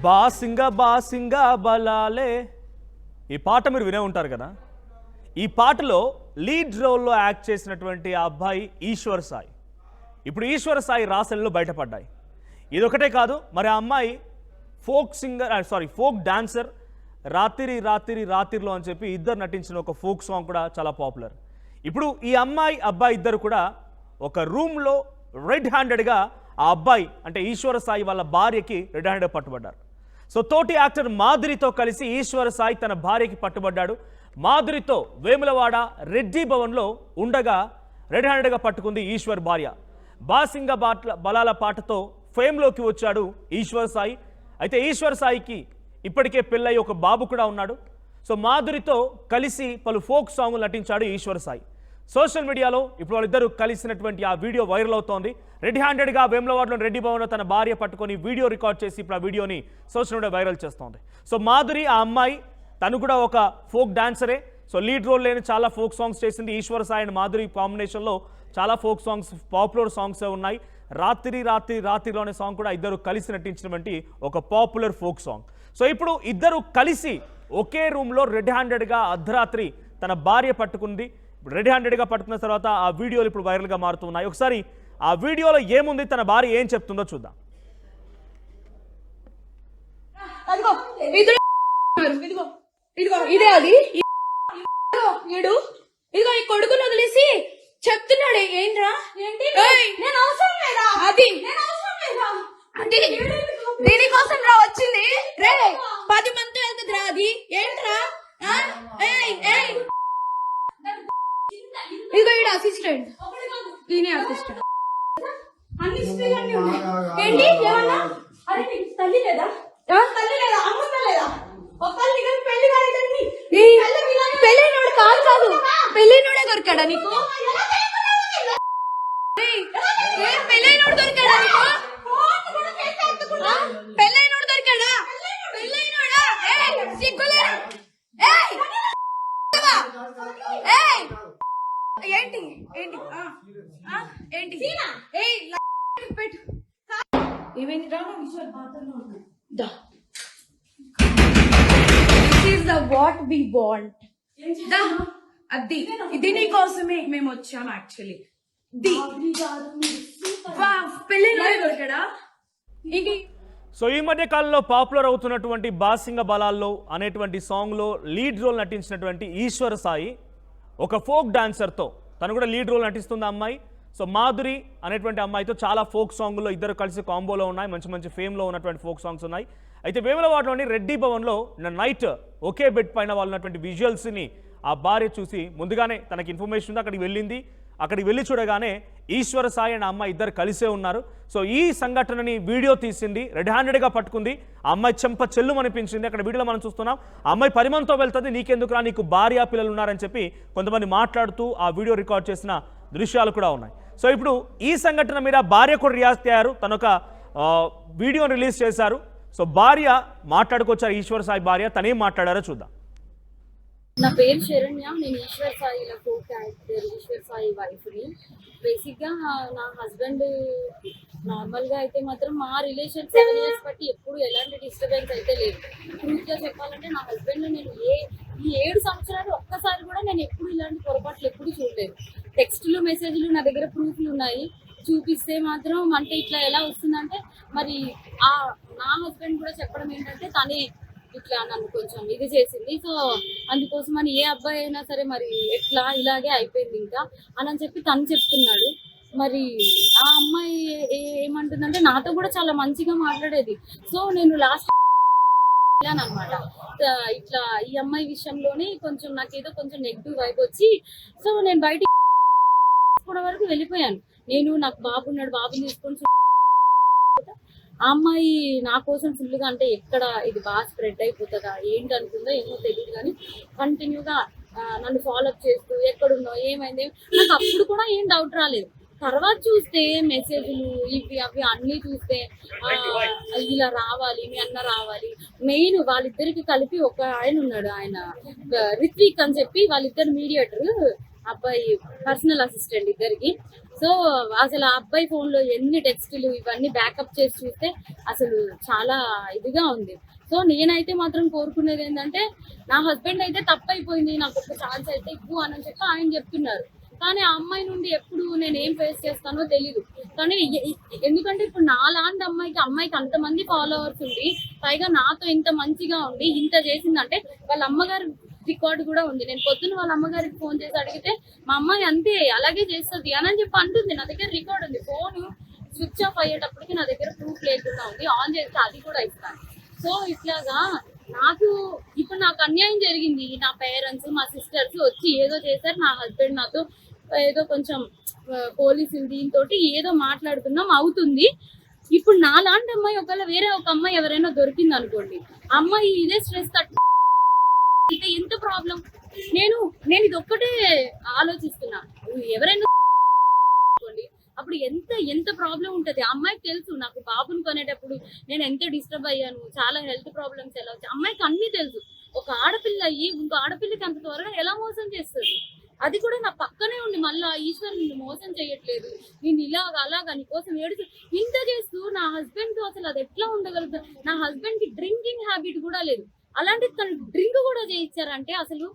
బాసింగా బలాలే ఈ పాట మీరు వినే ఉంటారు కదా. ఈ పాటలో లీడ్ రోల్లో యాక్ట్ చేసినటువంటి ఆ అబ్బాయి ఈశ్వర్ సాయి. ఇప్పుడు ఈశ్వర్ సాయి రాసెల్లో బయటపడ్డాయి. ఇదొకటే కాదు, మరి ఆ అమ్మాయి ఫోక్ డాన్సర్. రాత్రిలో అని చెప్పి ఇద్దరు నటించిన ఒక ఫోక్ సాంగ్ కూడా చాలా పాపులర్. ఇప్పుడు ఈ అబ్బాయి ఇద్దరు కూడా ఒక రూమ్లో రెడ్ హ్యాండెడ్గా ఆ అబ్బాయి అంటే ఈశ్వర సాయి వాళ్ళ భార్యకి రెడ్ హ్యాండెడ్ పట్టుబడ్డారు. సో తోటి యాక్టర్ మాధురితో కలిసి ఈశ్వర సాయి తన భార్యకి పట్టుబడ్డాడు. మాధురితో వేములవాడ రెడ్డి భవన్లో ఉండగా రెడ్ హ్యాండెడ్గా పట్టుకుంది ఈశ్వర్ భార్య. బాసింగ బలాల పాటతో ఫేమ్లోకి వచ్చాడు ఈశ్వర్ సాయి. అయితే ఈశ్వర్ సాయికి ఇప్పటికే పెళ్ళై ఒక బాబు కూడా ఉన్నాడు. సో మాధురితో కలిసి పలు ఫోక్ సాంగులు నటించాడు ఈశ్వర్ సాయి. సోషల్ మీడియాలో ఇప్పుడు వాళ్ళిద్దరూ కలిసినటువంటి ఆ వీడియో వైరల్ అవుతోంది. రెడ్ హ్యాండెడ్గా వేములవాడలో రెడ్డి భవన్లో తన భార్య పట్టుకొని వీడియో రికార్డ్ చేసి ఇప్పుడు ఆ వీడియోని సోషల్ మీడియా వైరల్ చేస్తోంది. సో మాధురి ఆ అమ్మాయి తను కూడా ఒక ఫోక్ డాన్సరే. సో లీడ్ రోల్ లేని చాలా ఫోక్ సాంగ్స్ చేసింది. ఈశ్వర్ సాయి అండ్ మాధురి కాంబినేషన్లో చాలా ఫోక్ సాంగ్స్ పాపులర్ సాంగ్స్ ఉన్నాయి. రాత్రిలోనే సాంగ్ కూడా ఇద్దరు కలిసి నటించినటువంటి ఒక పాపులర్ ఫోక్ సాంగ్. సో ఇప్పుడు ఇద్దరు కలిసి ఒకే రూమ్లో రెడ్ హ్యాండెడ్గా అర్ధరాత్రి తన భార్య పట్టుకుంది. రెడ్ హ్యాండెడ్గా పట్టుకున్న తర్వాత ఆ వీడియోలు ఇప్పుడు వైరల్గా మారుతున్నాయి. ఒకసారి ఆ వీడియోలో ఏముంది, తన భార్య ఏం చెప్తుందో చూద్దాం. ఇదే అది ఇదిగో ఈ కొడుకుని వదిలేసి చెప్తున్నాడు. ఏంట్రా నేను అవసరం లేదా అది దీనికోసం రా వచ్చింది. రే 10 మంది వెళ్తుంది రా. అది ఏంట్రా ఇదిగో ఈడ అసిస్టెంట్ ఈయనే అసిస్టెంట్ అన్ని ఏంటి ఏమన్నా అరే నీకు తల్లి లేదా అమ్మ లేదా పెళ్ళైనోడు కాదు పెళ్ళైనోడే దొరికాడా నీకు? పెళ్ళైనోడు దొరికాడా నీకు? పెళ్ళైనోడు దొరికాడా? పెళ్ళైనోడా సిగ్గులే ఏంటి ఏంటి ఏంటి పెట్టు ఏమైంది రా విశ్వర్ బాత్రూంలో ఉన్నా. వాట్ వి వాంట్ ఇది నీ కోసమే మేము వచ్చాం. యాక్చువల్లీ పెళ్ళి దొరికాడా? సో ఈ మధ్య కాలంలో పాపులర్ అవుతున్నటువంటి బాసింగ బలాల్లో అనేటువంటి సాంగ్లో లీడ్ రోల్ నటించినటువంటి ఈశ్వర సాయి ఒక ఫోక్ డాన్సర్తో తను కూడా లీడ్ రోల్ నటిస్తుంది అమ్మాయి. సో మాధురి అనేటువంటి అమ్మాయితో చాలా ఫోక్ సాంగ్లో ఇద్దరు కలిసి కాంబోలో ఉన్నాయి. మంచి ఫేమ్లో ఉన్నటువంటి ఫోక్ సాంగ్స్ ఉన్నాయి. అయితే వేములవాడలోని రెడ్డి భవన్లో నైట్ ఒకే బెడ్ పైన వాళ్ళు ఉన్నటువంటి విజువల్స్ని ఆ భార్య చూసి ముందుగానే తనకి ఇన్ఫర్మేషన్ ఉంది. అక్కడికి వెళ్ళి చూడగానే ఈశ్వర సాయి అండ్ అమ్మాయి ఇద్దరు కలిసే ఉన్నారు. సో ఈ సంఘటనని వీడియో తీసింది, రెడ్ హ్యాండెడ్గా పట్టుకుంది. ఆ అమ్మాయి చెంప చెల్లు అనిపించింది. అక్కడ వీడియోలో మనం చూస్తున్నాం. ఆ అమ్మాయి 10 మందితో వెళ్తుంది. నీకెందుకురా, నీకు భార్య పిల్లలు ఉన్నారని చెప్పి కొంతమంది మాట్లాడుతూ ఆ వీడియో రికార్డ్ చేసిన దృశ్యాలు కూడా ఉన్నాయి. సో ఇప్పుడు ఈ సంఘటన మీద భార్య కూడా రియాక్ట్ అయ్యారు. తనొక వీడియోని రిలీజ్ చేశారు. సో భార్య మాట్లాడుకొచ్చారు, ఈశ్వర్ సాయి భార్య. తనేం మాట్లాడారో చూద్దాం. నా పేరు శరణ్య. నేను ఈశ్వర్ సాయిల కో క్యారెక్టర్ ఈశ్వర్ సాయి వైఫ్ని. బేసిక్గా నా హస్బెండ్ నార్మల్గా అయితే మాత్రం మా రిలేషన్ 7 years బట్టి ఎప్పుడు ఎలాంటి డిస్టర్బెన్స్ అయితే లేదు. ట్రూత్గా చెప్పాలంటే నా హస్బెండ్ నేను ఈ 7 సంవత్సరాలు ఒక్కసారి కూడా నేను ఎప్పుడు ఇలాంటి పొరపాట్లు ఎప్పుడు చూడలేదు. టెక్స్టులు మెసేజ్లు నా దగ్గర ప్రూఫ్లు ఉన్నాయి. చూపిస్తే మాత్రం అంటే ఇట్లా ఎలా వస్తుందంటే మరి నా హస్బెండ్ కూడా చెప్పడం ఏంటంటే తనే ఇట్లా నన్ను కొంచెం ఇది చేసింది. సో అందుకోసం అని ఏ అబ్బాయి అయినా సరే మరి ఎట్లా ఇలాగే అయిపోయింది ఇంకా అని చెప్పి తను చెప్తున్నాడు. మరి ఆ అమ్మాయి ఏమంటుందంటే నాతో కూడా చాలా మంచిగా మాట్లాడేది. సో నేను లాస్ట్ అనమాట ఇట్లా ఈ అమ్మాయి విషయంలోనే కొంచెం నాకేదో కొంచెం నెగిటివ్ వైబ్ వచ్చి సో నేను బయటికి వరకు వెళ్ళిపోయాను. నాకు బాబున్నాడు, బాబుని తీసుకొని ఆ అమ్మాయి నా కోసం ఫుల్గా అంటే ఎక్కడ ఇది బాగా స్ప్రెడ్ అయిపోతుందా ఏంటి అనుకుందో ఏమో తెలియదు కానీ కంటిన్యూగా నన్ను ఫాలోఅప్ చేస్తూ ఎక్కడున్నావు ఏమైంది నాకు అప్పుడు కూడా ఏం డౌట్ రాలేదు. తర్వాత చూస్తే మెసేజ్లు ఇవి అవి అన్నీ చూస్తే ఇలా రావాలి, మీ అన్న రావాలి. మెయిన్ వాళ్ళిద్దరికి కలిపి ఒక ఆయన ఉన్నాడు, ఆయన రిత్విక్ అని చెప్పి వాళ్ళిద్దరు మీడియేటర్. అబ్బాయి పర్సనల్ అసిస్టెంట్ ఇద్దరికి. సో అసలు ఆ అబ్బాయి ఫోన్ లో ఎన్ని టెక్స్టులు ఇవన్నీ బ్యాకప్ చేసి చూస్తే అసలు చాలా ఇదిగా ఉంది. సో నేనైతే మాత్రం కోరుకునేది ఏంటంటే నా హస్బెండ్ అయితే తప్పైపోయింది, నాకు ఒక ఛాన్స్ అయితే ఇవ్వు అని చెప్పి ఆయన చెప్తున్నారు. కానీ ఆ అమ్మాయి నుండి ఎప్పుడు నేను ఏం ఫేస్ చేస్తానో తెలీదు. కానీ ఎందుకంటే ఇప్పుడు నా లాంటి అమ్మాయికి అంతమంది ఫాలోవర్స్ ఉండి పైగా నాతో ఇంత మంచిగా ఉండి ఇంత చేసిందంటే వాళ్ళ అమ్మగారు రికార్డు కూడా ఉంది. నేను పొద్దున్న వాళ్ళ అమ్మగారికి ఫోన్ చేసి అడిగితే మా అమ్మాయి అంతే అలాగే చేస్తుంది అని చెప్పి అంటుంది. నా దగ్గర రికార్డు ఉంది. ఫోన్ స్విచ్ ఆఫ్ అయ్యేటప్పటికి నా దగ్గర ప్రూఫ్ లేకుండా ఉంది. ఆన్ చేస్తే అది కూడా ఇస్తాను. సో ఇట్లాగా నాకు అన్యాయం జరిగింది. నా పేరెంట్స్ మా సిస్టర్స్ వచ్చి ఏదో చేశారు. నా హస్బెండ్ నాతో ఏదో కొంచెం పోలీసులు దీంతో ఏదో మాట్లాడుతున్నాం అవుతుంది. ఇప్పుడు నా లాంటి అమ్మాయి ఒకవేళ వేరే ఒక అమ్మాయి ఎవరైనా దొరికింది అనుకోండి, అమ్మాయి ఇదే స్ట్రెస్ అయితే ఎంత ప్రాబ్లం. నేను ఇది ఒక్కటే ఆలోచిస్తున్నా, ఎవరైనా అనుకోండి అప్పుడు ఎంత ప్రాబ్లం ఉంటది. అమ్మాయికి తెలుసు నాకు బాబుని కొనేటప్పుడు నేను ఎంత డిస్టర్బ్ అయ్యాను, చాలా హెల్త్ ప్రాబ్లమ్స్ ఎలా వచ్చాయి అమ్మాయికి అన్ని తెలుసు. ఒక ఆడపిల్ల అయ్యి ఇంకో ఆడపిల్లకి అంత త్వరగా ఎలా మోసం చేస్తుంది. అది కూడా నా పక్కనే ఉండి మళ్ళీ ఈశ్వర్ నిన్ను మోసం చేయట్లేదు, నేను అలాగా నీకోసం ఏడుచు ఇంత చేస్తూ నా హస్బెండ్ తో అసలు అది ఎట్లా ఉండగలుగుతా. నా హస్బెండ్ కి డ్రింకింగ్ హ్యాబిట్ కూడా లేదు, అలాంటి తను డ్రింక్ కూడా చేయించారంటే అసలు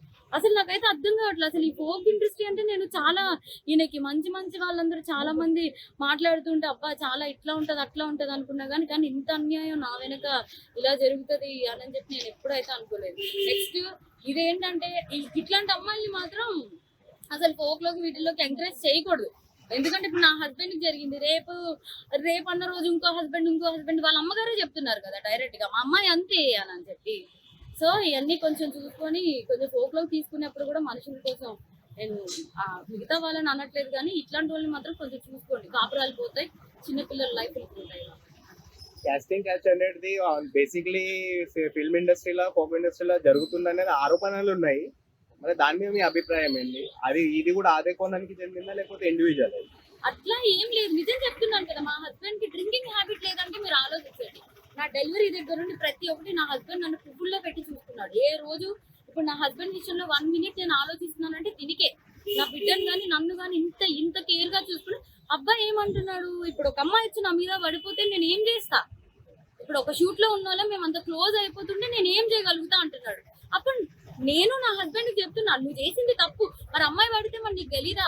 నాకైతే అర్థం కావట్లేదు. అసలు ఈ ఫోక్ ఇండస్ట్రీ అంటే నేను చాలా ఈయనకి మంచి వాళ్ళందరూ చాలా మంది మాట్లాడుతుంటే అబ్బా చాలా ఇట్లా ఉంటది అట్లా ఉంటది అనుకున్నా కానీ ఇంత అన్యాయం నా వెనక ఇలా జరుగుతుంది అని చెప్పి నేను ఎప్పుడైతే అనుకోలేదు. నెక్స్ట్ ఇదేంటంటే ఇట్లాంటి అమ్మాయిని మాత్రం అసలు ఫోక్ లోకి వీటిలోకి ఎంకరేజ్ చేయకూడదు. ఎందుకంటే ఇప్పుడు నా హస్బెండ్ కి జరిగింది, రేపు అన్న రోజు ఇంకో హస్బెండ్ వాళ్ళ అమ్మగారే చెప్తున్నారు కదా డైరెక్ట్ గా మా అమ్మాయి అంతే అని చెప్పి. సో ఇవన్నీ కొంచెం చూసుకొని కొంచెం ఫోక్ లోకి తీసుకునేప్పుడు కూడా మనుషుల కోసం నేను మిగతా వాళ్ళని అనట్లేదు కానీ ఇట్లాంటి వాళ్ళని మాత్రం కొంచెం చూసుకోండి. కాపురాలు పోతాయి, చిన్నపిల్లల లైఫ్ పోతాయి. కాస్టింగ్ క్యాచ్ అనేది బేసిక్లీ ఫిల్మ్ ఇండస్ట్రీలో ఫోక్ ఇండస్ట్రీలో జరుగుతుందనేది ఆరోపణలు ఉన్నాయి. మరి దాని మీద మీ అభిప్రాయం ఏంటి? ఇది కూడా అదే కోణానికి చెందిందా లేకపోతే ఇండివిజువల్? అట్లా ఏం లేదు, నిజం చెప్తున్నాను కదా. మా హస్బెండ్ కి డ్రింకింగ్ హ్యాబిట్ లేదంటే మీరు ఆలోచించండి. నా డెలివరీ దగ్గర నుండి ప్రతి ఒక్కటి నా హస్బెండ్ నన్ను పువ్వుల్లో పెట్టి చూసుకున్నాడు. ఏ రోజు ఇప్పుడు నా హస్బెండ్ విషయంలో 1 minute నేను ఆలోచిస్తున్నానంటే దీనికే. నా బిడ్డను కానీ నన్ను కానీ ఇంత కేర్ గా చూసుకుని అబ్బాయి ఏమంటున్నాడు, ఇప్పుడు ఒక అమ్మాయి వచ్చి నా మీద పడిపోతే నేను ఏం చేస్తా, ఇప్పుడు ఒక షూట్ లో ఉన్న వాళ్ళం మేము అంత క్లోజ్ అయిపోతుంటే నేను ఏం చేయగలుగుతా అంటున్నాడు. అప్పుడు నేను నా హస్బెండ్ కి చెప్తున్నాను నువ్వు చేసింది తప్పు, మరి అమ్మాయి పడితే మరి నీకు తెలీదా,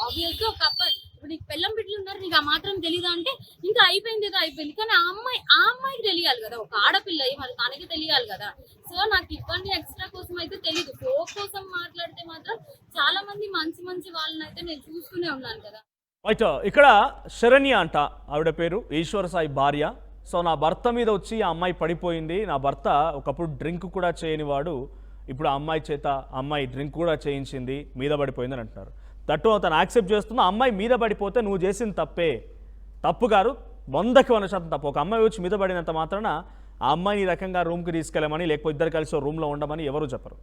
ఆబ్వియస్ గా ఒక అబ్బాయి ఇప్పుడు నీకు పెళ్ళం బిడ్డలు ఉన్నారు నీకు ఆ మాత్రం తెలీదా అంటే ఇంకా అయిపోయింది ఏదో అయిపోయింది. కానీ ఆ అమ్మాయికి తెలియాలి కదా, ఒక ఆడపిల్ల మరి తనకి తెలియాలి కదా. సో నాకు ఇవన్నీ ఎక్స్ట్రా కోసం అయితే తెలీదు. ఫోక్ కోసం మాట్లాడితే మాత్రం చాలా మంది మంచి వాళ్ళని అయితే నేను చూస్తూనే ఉన్నాను కదా. రైట్, ఇక్కడ శరణ్య అంట ఆవిడ పేరు, ఈశ్వర సాయి భార్య. సో నా భర్త మీద వచ్చి ఆ అమ్మాయి పడిపోయింది, నా భర్త ఒకప్పుడు డ్రింక్ కూడా చేయని వాడు, ఇప్పుడు ఆ అమ్మాయి చేత అమ్మాయి డ్రింక్ కూడా చేయించింది, మీద పడిపోయింది అని అంటున్నారు. దట్టు తను యాక్సెప్ట్ చేస్తున్నా అమ్మాయి మీద పడిపోతే నువ్వు చేసిన తప్పు గారు 100% తప్పు. ఒక అమ్మాయి వచ్చి మీద పడినంత మాత్రాన ఆ అమ్మాయిని ఈ రకంగా రూమ్కి తీసుకెళ్ళమని లేకపోతే ఇద్దరు కలిసి రూమ్లో ఉండమని ఎవరు చెప్పరు.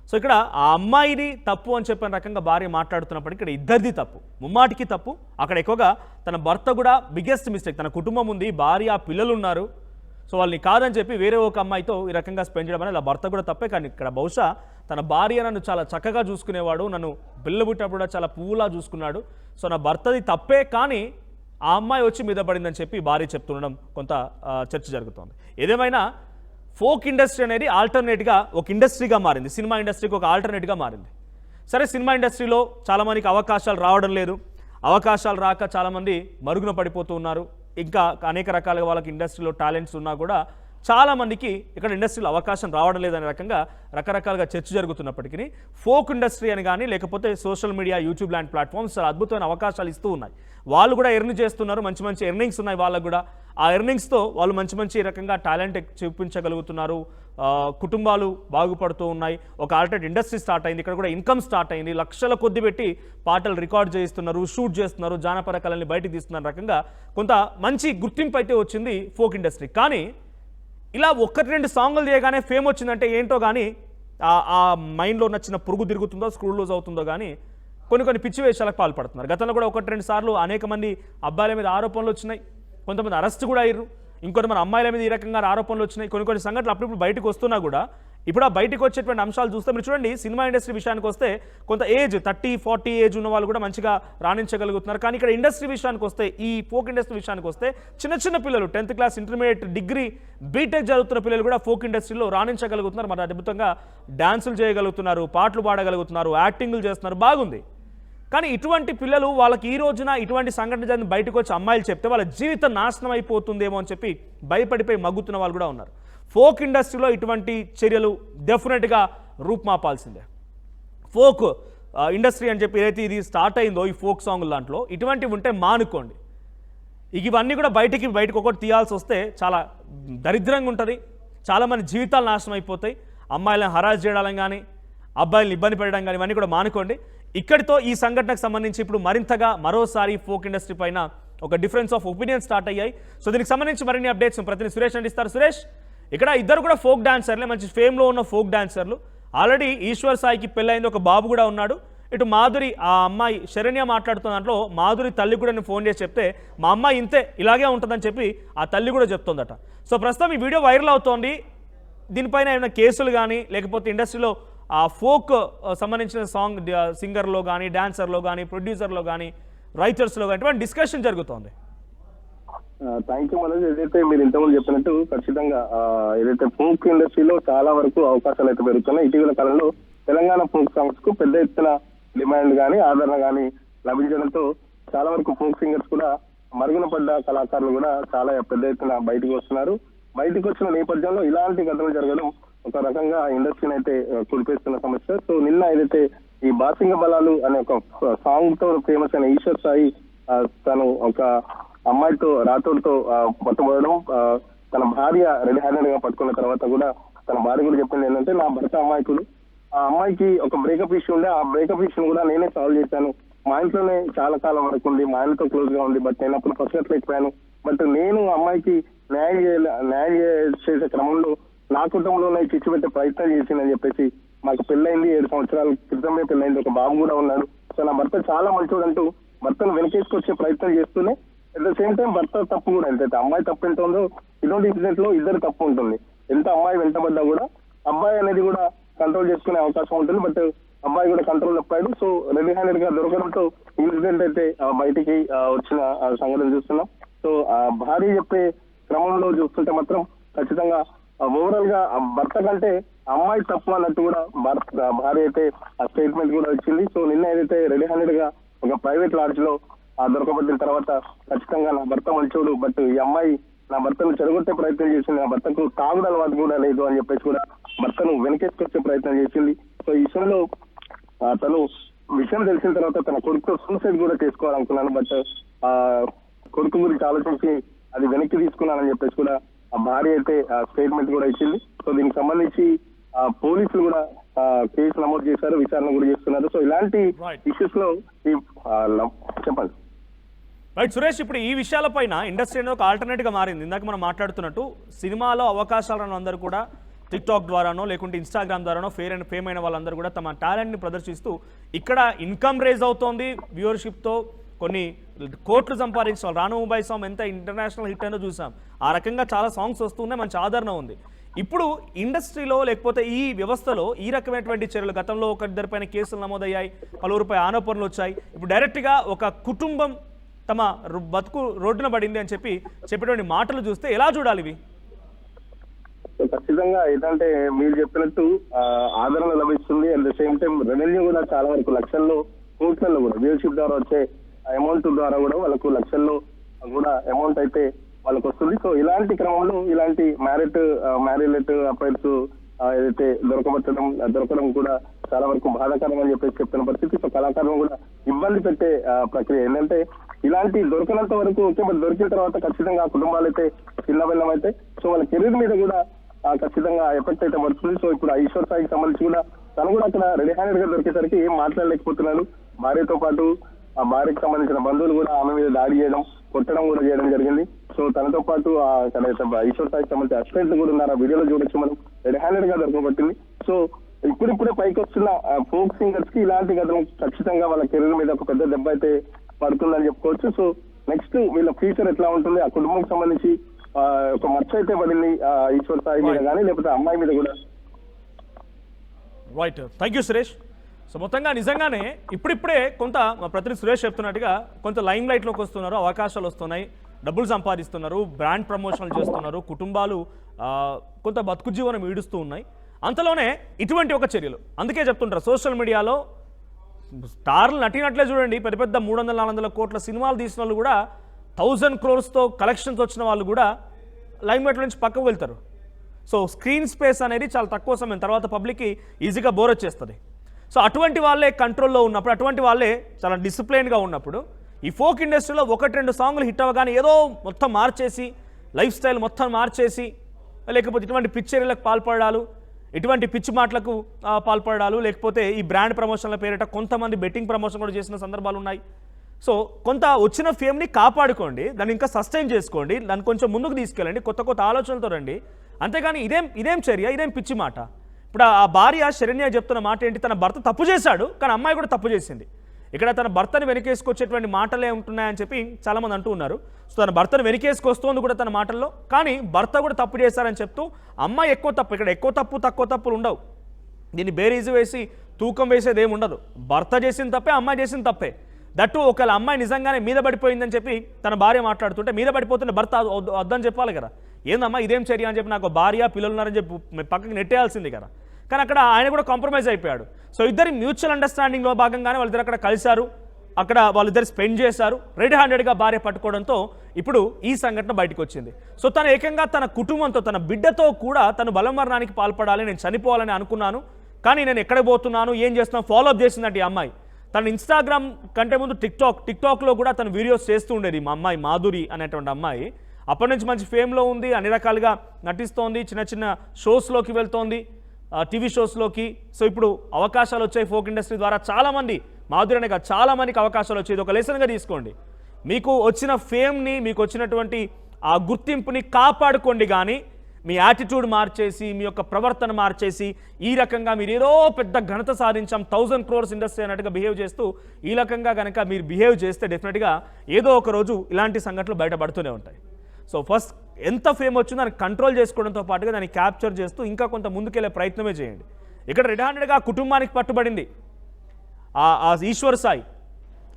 సో ఇక్కడ ఆ అమ్మాయిది తప్పు అని చెప్పిన రకంగా భార్య మాట్లాడుతున్నప్పటికీ ఇక్కడ ఇద్దరిది తప్పు, ముమ్మాటికి తప్పు. అక్కడ ఎక్కువగా తన భర్త కూడా బిగ్గెస్ట్ మిస్టేక్. తన కుటుంబం ఉంది, భార్య పిల్లలు ఉన్నారు, సో వాళ్ళని కాదని చెప్పి వేరే ఒక అమ్మాయితో ఈ రకంగా స్పెండ్ చేయడం అనేది భర్త కూడా తప్పే. కానీ ఇక్కడ బహుశా తన భార్య నన్ను చాలా చక్కగా చూసుకునేవాడు, నన్ను పిల్లలు పుట్టినప్పుడు కూడా చాలా పువ్వులా చూసుకున్నాడు, సో నా భర్తది తప్పే, కానీ ఆ అమ్మాయి వచ్చి మీద పడిందని చెప్పి భార్య చెప్తుండడం కొంత చర్చ జరుగుతోంది. ఏదేమైనా ఫోక్ ఇండస్ట్రీ అనేది ఆల్టర్నేట్గా ఒక ఇండస్ట్రీగా మారింది, సినిమా ఇండస్ట్రీకి ఒక ఆల్టర్నేట్గా మారింది. సరే, సినిమా ఇండస్ట్రీలో చాలామందికి అవకాశాలు రావడం లేదు, అవకాశాలు రాక చాలామంది మరుగున పడిపోతూ ఉన్నారు. ఇంకా అనేక రకాలుగా వాళ్ళకి ఇండస్ట్రీలో టాలెంట్స్ ఉన్నా కూడా చాలామందికి ఇక్కడ ఇండస్ట్రీలో అవకాశం రావడం లేదనే రకంగా రకరకాలుగా చర్చ జరుగుతున్నప్పటికీ ఫోక్ ఇండస్ట్రీ అని కానీ లేకపోతే సోషల్ మీడియా, యూట్యూబ్ లాంటి ప్లాట్ఫామ్స్ చాలా అద్భుతమైన అవకాశాలు ఇస్తూ ఉన్నాయి. వాళ్ళు కూడా ఎర్న్ చేస్తున్నారు, మంచి ఎర్నింగ్స్ ఉన్నాయి వాళ్ళకు కూడా. ఆ ఎర్నింగ్స్తో వాళ్ళు మంచి రకంగా టాలెంట్ చూపించగలుగుతున్నారు, కుటుంబాలు బాగుపడుతూ ఉన్నాయి. ఒక ఆల్టర్నేట్ ఇండస్ట్రీ స్టార్ట్ అయింది, ఇక్కడ కూడా ఇన్కమ్ స్టార్ట్ అయింది, లక్షల కొద్ది పెట్టి పాటలు రికార్డ్ చేస్తున్నారు, షూట్ చేస్తున్నారు, జానపద కళల్ని బయటకు తీస్తున్నారు రకంగా కొంత మంచి గుర్తింపు అయితే వచ్చింది ఫోక్ ఇండస్ట్రీ. కానీ ఇలా 1-2 సాంగులు చేయగానే ఫేమ్ వచ్చిందంటే ఏంటో కానీ ఆ మైండ్లో నచ్చిన పురుగు తిరుగుతుందో, స్క్రూ లూజ్ అవుతుందో కానీ కొన్ని పిచ్చి వేషాలకు పాల్పడుతున్నారు. గతంలో కూడా 1-2 సార్లు అనేక మంది అబ్బాయిల మీద ఆరోపణలు వచ్చినాయి, కొంతమంది అరెస్ట్ కూడా అయ్యారు, ఇంకొంతమంది అమ్మాయిల మీద ఈ రకంగా ఆరోపణలు వచ్చినాయి. కొన్ని సంఘటనలు అప్పుడప్పుడు బయటకు వస్తున్నా కూడా ఇప్పుడు ఆ బయటకు వచ్చేటువంటి అంశాలు చూస్తే మీరు చూడండి, సినిమా ఇండస్ట్రీ విషయానికి వస్తే కొంత ఏజ్ 30-40 ఏజ్ ఉన్న వాళ్ళు కూడా మంచిగా రాణించగలుగుతున్నారు. కానీ ఇక్కడ ఇండస్ట్రీ విషయానికి వస్తే, ఈ ఫోక్ ఇండస్ట్రీ విషయానికి వస్తే చిన్న చిన్న పిల్లలు 10th class, intermediate, degree, BTech చదువుతున్న పిల్లలు కూడా ఫోక్ ఇండస్ట్రీలో రాణించగలుగుతున్నారు. మరి అద్భుతంగా డాన్సులు చేయగలుగుతున్నారు, పాటలు పాడగలుగుతున్నారు, యాక్టింగ్లు చేస్తున్నారు, బాగుంది. కానీ ఇటువంటి పిల్లలు వాళ్ళకి ఈ రోజున ఇటువంటి సంఘటన జరిగిన బయటకు వచ్చి అమ్మాయిలు చెప్తే వాళ్ళ జీవితం నాశనం అయిపోతుందేమో అని చెప్పి భయపడిపోయి మగ్గుతున్న వాళ్ళు కూడా ఉన్నారు. ఫోక్ ఇండస్ట్రీలో ఇటువంటి చర్యలు డెఫినెట్గా రూపుమాపాల్సిందే. ఫోక్ ఇండస్ట్రీ అని చెప్పి ఏదైతే ఇది స్టార్ట్ అయిందో ఈ ఫోక్ సాంగ్ దాంట్లో ఇటువంటివి ఉంటే మానుకోండి. ఇవన్నీ కూడా బయటకు ఒకటి తీయాల్సి వస్తే చాలా దరిద్రంగా ఉంటుంది. చాలామంది జీవితాలు నాశనం అయిపోతాయి. అమ్మాయిలను హరాస్ చేయడం కానీ, అబ్బాయిలను ఇబ్బంది పెట్టడం కానీ ఇవన్నీ కూడా మానుకోండి. ఇక్కడితో ఈ సంఘటనకు సంబంధించి ఇప్పుడు మరింతగా మరోసారి ఫోక్ ఇండస్ట్రీ పైన ఒక డిఫరెన్స్ ఆఫ్ ఒపీనియన్ స్టార్ట్ అయ్యాయి. సో దీనికి సంబంధించి మరిన్ని అప్డేట్స్ ప్రతినిధి సురేష్ అందిస్తారు. సురేష్, ఇక్కడ ఇద్దరు కూడా ఫోక్ డాన్సర్లే, మంచి ఫేమ్లో ఉన్న ఫోక్ డాన్సర్లు. ఆల్రెడీ ఈశ్వర్ సాయికి పెళ్ళైంది, ఒక బాబు కూడా ఉన్నాడు. ఇటు మాధురి, ఆ అమ్మాయి శరణ్య మాట్లాడుతున్న దాంట్లో మాధురి తల్లి కూడా నేను ఫోన్ చేసి చెప్తే మా అమ్మాయి ఇంతే, ఇలాగే ఉంటుందని చెప్పి ఆ తల్లి కూడా చెప్తుందట. సో ప్రస్తుతం ఈ వీడియో వైరల్ అవుతోంది. దీనిపైన ఏమైనా కేసులు కానీ, లేకపోతే ఇండస్ట్రీలో ఆ ఫోక్ సంబంధించిన సాంగ్ సింగర్లో కానీ, డాన్సర్లో కానీ, ప్రొడ్యూసర్లో కానీ, రైటర్స్లో కానీ ఇటువంటి డిస్కషన్ జరుగుతోంది. Thank you Manoj. ఏదైతే మీరు ఇంతకుముందు చెప్పినట్టు ఖచ్చితంగా ఏదైతే ఫోక్ ఇండస్ట్రీలో చాలా వరకు అవకాశాలు అయితే పెరుగుతున్నాయి. ఇటీవల కాలంలో తెలంగాణ ఫోక్ సాంగ్స్ కు పెద్ద ఎత్తున డిమాండ్ కానీ, ఆదరణ కానీ లభించడంతో చాలా వరకు ఫోక్ సింగర్స్ కూడా మరుగున పడ్డ కళాకారులు కూడా చాలా పెద్ద ఎత్తున బయటకు వస్తున్నారు. బయటకు వచ్చిన నేపథ్యంలో ఇలాంటి ఘటనలు జరగడం ఒక రకంగా ఇండస్ట్రీని అయితే కుడిపేస్తున్న సమస్య. సో నిన్న ఏదైతే ఈ బాసింగ బలాలు అనే ఒక సాంగ్ తో ఫేమస్ అయిన ఈశ్వర్ సాయి తను ఒక అమ్మాయితో రాతోడితో పట్టుబడడం, తన భార్య రెడీ హ్యాండెడ్ గా పట్టుకున్న తర్వాత కూడా తన భార్య కూడా చెప్పింది ఏంటంటే, నా భర్త అమాయకుడు, ఆ అమ్మాయికి ఒక బ్రేకప్ ఇష్యూ ఉండే, ఆ బ్రేకప్ ఇష్యూని కూడా నేనే సాల్వ్ చేశాను. మా ఇంట్లోనే చాలా కాలం వరకు ఉంది, మా ఆయనతో క్లోజ్ గా ఉంది, బట్ నేను అప్పుడు పసగట్లేకపోయాను. బట్ నేను అమ్మాయికి న్యాయం చేసే క్రమంలో నా కుటుంబంలోనే చిచ్చు పెట్టే ప్రయత్నం చేసిందని చెప్పేసి, మాకు పెళ్ళైంది 7 సంవత్సరాల క్రితమే పెళ్ళైంది, ఒక బాబు కూడా ఉన్నాడు. సో నా భర్త చాలా మంచోడు అంటూ భర్తను వెనకేసుకొచ్చే ప్రయత్నం చేస్తూనే అట్ ద సేమ్ టైం భర్త తప్పు కూడా ఎంతైతే అమ్మాయి తప్పు ఎంత ఉందో ఇటువంటి ఇన్సిడెంట్ లో ఇద్దరు తప్పు ఉంటుంది. ఎంత అమ్మాయి వెంటబడ్డా కూడా అబ్బాయి అనేది కూడా కంట్రోల్ చేసుకునే అవకాశం ఉంటుంది, బట్ అబ్బాయి కూడా కంట్రోల్ తప్పాడు. సో రెడీ హ్యాండెడ్ గా దొరకడంతో ఇన్సిడెంట్ అయితే బయటికి వచ్చిన సంఘటన చూస్తున్నాం. సో ఆ భార్య చెప్పే క్రమంలో చూస్తుంటే మాత్రం ఖచ్చితంగా ఓవరాల్ గా భర్త కంటే అమ్మాయి తప్పు అన్నట్టు కూడా భార్య అయితే ఆ స్టేట్మెంట్ కూడా వచ్చింది. సో నిన్న ఏదైతే రెడీ హ్యాండెడ్ గా ఒక ప్రైవేట్ లాడ్జ్ లో దొరకబడిన తర్వాత ఖచ్చితంగా నా భర్త మంచోడు, బట్ ఈ అమ్మాయి నా భర్తను చెడగొట్టే ప్రయత్నం చేసింది, నా భర్తకు తాగుడు అలవాటు కూడా లేదు అని చెప్పేసి కూడా భర్తను వెనకేసుకొచ్చే ప్రయత్నం చేసింది. సో ఈ విషయంలో తను విషయం తెలిసిన తర్వాత తన కొడుకుతో సూసైడ్ కూడా చేసుకోవాలనుకున్నాను, బట్ ఆ కొడుకు గురించి ఆలోచించి అది వెనక్కి తీసుకున్నానని చెప్పేసి కూడా ఆ భార్య అయితే స్టేట్మెంట్ కూడా ఇచ్చింది. సో దీనికి సంబంధించి పోలీసులు కూడా కేసు నమోదు చేశారు, విచారణ కూడా చేస్తున్నారు. సో ఇలాంటి ఇష్యూస్ లో చెప్పండి. రైట్ సురేష్, ఇప్పుడు ఈ విషయాలపైన ఇండస్ట్రీ అనేది ఒక ఆల్టర్నేట్గా మారింది. ఇందాక మనం మాట్లాడుతున్నట్టు సినిమాలో అవకాశాలను అందరూ కూడా టిక్టాక్ ద్వారానో లేకుంటే ఇన్స్టాగ్రామ్ ద్వారానో ఫేమ్ అయిన వాళ్ళందరూ కూడా తమ టాలెంట్ని ప్రదర్శిస్తూ ఇక్కడ ఇన్కమ్ రేజ్ అవుతోంది, వ్యూవర్షిప్తో కొన్ని కోట్లు సంపాదించాలి. రాను ముంబై సాంగ్ ఎంత ఇంటర్నేషనల్ హిట్ అయినా చూసాం. ఆ రకంగా చాలా సాంగ్స్ వస్తున్నాయి, మంచి ఆదరణ ఉంది. ఇప్పుడు ఇండస్ట్రీలో లేకపోతే ఈ వ్యవస్థలో ఈ రకమైనటువంటి చర్యలు, గతంలో ఒకరిద్దరిపైన కేసులు నమోదయ్యాయి, పలువురిపై ఆరోపణలు వచ్చాయి. ఇప్పుడు డైరెక్ట్గా ఒక కుటుంబం తమ బతుకు రోడ్డున పడింది అని చెప్పేటువంటి మాటలు చూస్తే ఎలా చూడాలి ఇవి? ఖచ్చితంగా ఏంటంటే మీరు చెప్పినట్టు ఆదరణ లభిస్తుంది, at the same time revenue కూడా చాలా వరకు లక్షల్లో, కోట్లలో కూడా వ్యూషిప్ ద్వారా వచ్చే అమౌంట్ ద్వారా కూడా వాళ్ళకు లక్షల్లో కూడా అమౌంట్ అయితే వాళ్ళకు వస్తుంది. సో ఇలాంటి క్రమంలో ఇలాంటి మ్యారీలెట్ అఫైర్స్ ఏదైతే దొరకడం కూడా చాలా వరకు బాధాకరం అని చెప్పేసి చెప్తున్న పరిస్థితి. సో కళాకారులను కూడా ఇబ్బంది పెట్టే ప్రక్రియ ఏంటంటే ఇలాంటి దొరకనంత వరకు ఓకే, బట్ దొరికిన తర్వాత ఖచ్చితంగా ఆ కుటుంబాలు అయితే చిన్నబిన్నం అయితే సో వాళ్ళ కెరీర్ మీద కూడా ఖచ్చితంగా ఎఫెక్ట్ అయితే పడుతుంది. సో ఇప్పుడు ఆ ఈశ్వర్ సాయికి సంబంధించి కూడా తను కూడా అక్కడ రెడీ హ్యాండెడ్ గా దొరికేసరికి ఏం మాట్లాడలేకపోతున్నాడు. భార్యతో పాటు ఆ భార్యకు సంబంధించిన బంధువులు కూడా ఆమె మీద దాడి చేయడం, కొట్టడం కూడా చేయడం జరిగింది. సో తనతో పాటు ఈశ్వర్ సాయికి సంబంధించిన అసిస్టెంట్లు కూడా ఉన్నారు, ఆ వీడియోలో చూడొచ్చు మనం. రెడీ హ్యాండెడ్ గా దొరకబట్టింది. సో ఇప్పుడిప్పుడే పైకి వస్తున్న ఫోక్ సింగర్స్ కి ఇలాంటి ఘటన ఖచ్చితంగా వాళ్ళ కెరీర్ మీద ఒక పెద్ద దెబ్బ అయితే పడుతుందని చెప్పుకోవచ్చు. సో నెక్స్ట్ వీళ్ళ ఫ్యూచర్ ఎట్లా ఉంటుంది, ఆ కుటుంబం సంబంధించి ఒక మచ్చ అయితే పడింది ఈశ్వర్ సాయి మీద కానీ లేకపోతే అమ్మాయి మీద కూడా. Right, thank you Suresh. So మొత్తంగా నిజంగానే ఇప్పుడిప్పుడే కొంత మా ప్రతినిధి సురేష్ చెప్తున్నట్టుగా కొంత లైమ్ లైట్లోకి వస్తున్నారు, అవకాశాలు వస్తున్నాయి, డబ్బులు సంపాదిస్తున్నారు, బ్రాండ్ ప్రమోషన్లు చేస్తున్నారు, కుటుంబాలు కొంత బతుకు జీవనం ఈడుస్తూ ఉన్నాయి. అంతలోనే ఇటువంటి ఒక చర్యలు. అందుకే చెప్తుంటారు సోషల్ మీడియాలో స్టార్లు నటినట్లే చూడండి, పెద్ద పెద్ద 300-400 కోట్ల సినిమాలు తీసిన వాళ్ళు కూడా 1000 crores కలెక్షన్స్ వచ్చిన వాళ్ళు కూడా లైమ్ లైట్ నుంచి పక్కకు వెళ్తారు. సో స్క్రీన్ స్పేస్ అనేది చాలా తక్కువ సమయం తర్వాత పబ్లిక్కి ఈజీగా బోర్ వచ్చేస్తుంది. సో అటువంటి వాళ్ళే కంట్రోల్లో ఉన్నప్పుడు, అటువంటి వాళ్ళే చాలా డిసిప్లైన్గా ఉన్నప్పుడు ఈ ఫోక్ ఇండస్ట్రీలో 1-2 సాంగ్లు హిట్ అవ్వగానే ఏదో మొత్తం మార్చేసి లైఫ్ స్టైల్ మొత్తం మార్చేసి, లేకపోతే ఇటువంటి పిక్చర్లకు పాల్పడాలు, ఇటువంటి పిచ్చి మాటలకు పాల్పడాలు, లేకపోతే ఈ బ్రాండ్ ప్రమోషన్ల పేరిట కొంతమంది బెట్టింగ్ ప్రమోషన్ కూడా చేసిన సందర్భాలు ఉన్నాయి. సో కొంత వచ్చిన ఫేమ్ని కాపాడుకోండి, దాన్ని ఇంకా సస్టైన్ చేసుకోండి, దాన్ని కొంచెం ముందుకు తీసుకెళ్ళండి, కొత్త కొత్త ఆలోచనలతో రండి. అంతేగాని ఇదేం చర్య, ఇదేం పిచ్చి మాట. ఇప్పుడు ఆ భార్య శరణ్య చెప్తున్న మాట ఏంటి, తన భర్త తప్పు చేశాడు కానీ అమ్మాయి కూడా తప్పు చేసింది. ఇక్కడ తన భర్తను వెనకేసుకొచ్చేటువంటి మాటలే ఉంటున్నాయని చెప్పి చాలామంది అంటూ ఉన్నారు. సో తన భర్తను వెనకేసుకొస్తోంది కూడా తన మాటల్లో, కానీ భర్త కూడా తప్పు చేశారని చెప్తూ అమ్మాయి ఎక్కువ తప్పు. ఇక్కడ ఎక్కువ తప్పు తక్కువ తప్పులు ఉండవు, దీన్ని బేరీజు వేసి తూకం వేసేది ఏమి ఉండదు. భర్త చేసిన తప్పే, అమ్మాయి చేసిన తప్పే. దట్టు ఒకవేళ అమ్మాయి నిజంగానే మీద పడిపోయిందని చెప్పి తన భార్య మాట్లాడుతుంటే మీద పడిపోతుంటే భర్త వద్దని చెప్పాలి కదా. ఏందమ్మా ఇదేం చర్య అని చెప్పి నాకు భార్య పిల్లలు ఉన్నారని చెప్పి పక్కకి నెట్టేయాల్సింది కదా. కానీ అక్కడ ఆయన కూడా కాంప్రమైజ్ అయిపోయాడు. సో ఇద్దరి మ్యూచువల్ అండర్స్టాండింగ్లో భాగంగానే వాళ్ళిద్దరు అక్కడ కలిశారు, అక్కడ వాళ్ళిద్దరు స్పెండ్ చేశారు. రెడ్ హ్యాండెడ్గా భార్య పట్టుకోవడంతో ఇప్పుడు ఈ సంఘటన బయటకు వచ్చింది. సో తను ఏకంగా తన కుటుంబంతో, తన బిడ్డతో కూడా తను బలమరణానికి పాల్పడాలి, నేను చనిపోవాలని అనుకున్నాను, కానీ నేను ఎక్కడికి పోతున్నాను, ఏం చేస్తున్నాను ఫాలోఅప్ చేసిందంటే ఈ అమ్మాయి. తను ఇన్స్టాగ్రామ్ కంటే ముందు టిక్టాక్లో కూడా తను వీడియోస్ చేస్తూ ఉండేది మా అమ్మాయి మాధురి అనేటువంటి అమ్మాయి. అప్పటి నుంచి మంచి ఫేమ్లో ఉంది, అన్ని రకాలుగా నటిస్తోంది, చిన్న చిన్న షోస్లోకి వెళ్తోంది, టీవీ షోస్లోకి. సో ఇప్పుడు అవకాశాలు వచ్చాయి ఫోక్ ఇండస్ట్రీ ద్వారా. చాలామంది మాధురి అనే కాదు చాలామందికి అవకాశాలు వచ్చాయి. ఇది ఒక లెసన్గా తీసుకోండి. మీకు వచ్చిన ఫేమ్ని, మీకు వచ్చినటువంటి ఆ గుర్తింపుని కాపాడుకోండి, కానీ మీ యాటిట్యూడ్ మార్చేసి, మీ యొక్క ప్రవర్తన మార్చేసి, ఈ రకంగా మీరు ఏదో పెద్ద ఘనత సాధించాం 1000 crores ఇండస్ట్రీ అన్నట్టుగా బిహేవ్ చేస్తూ ఈ రకంగా కనుక మీరు బిహేవ్ చేస్తే డెఫినెట్గా ఏదో ఒక రోజు ఇలాంటి సంఘటనలు బయటపడుతూనే ఉంటాయి. సో ఫస్ట్ ఎంత ఫేమ్ వచ్చిందో దాన్ని కంట్రోల్ చేసుకోవడంతో పాటుగా దాన్ని క్యాప్చర్ చేస్తూ ఇంకా కొంత ముందుకెళ్ళే ప్రయత్నమే చేయండి. ఇక్కడ రెడ్ హ్యాండెడ్గా కుటుంబానికి పట్టుబడింది ఆ ఈశ్వర్ సాయి.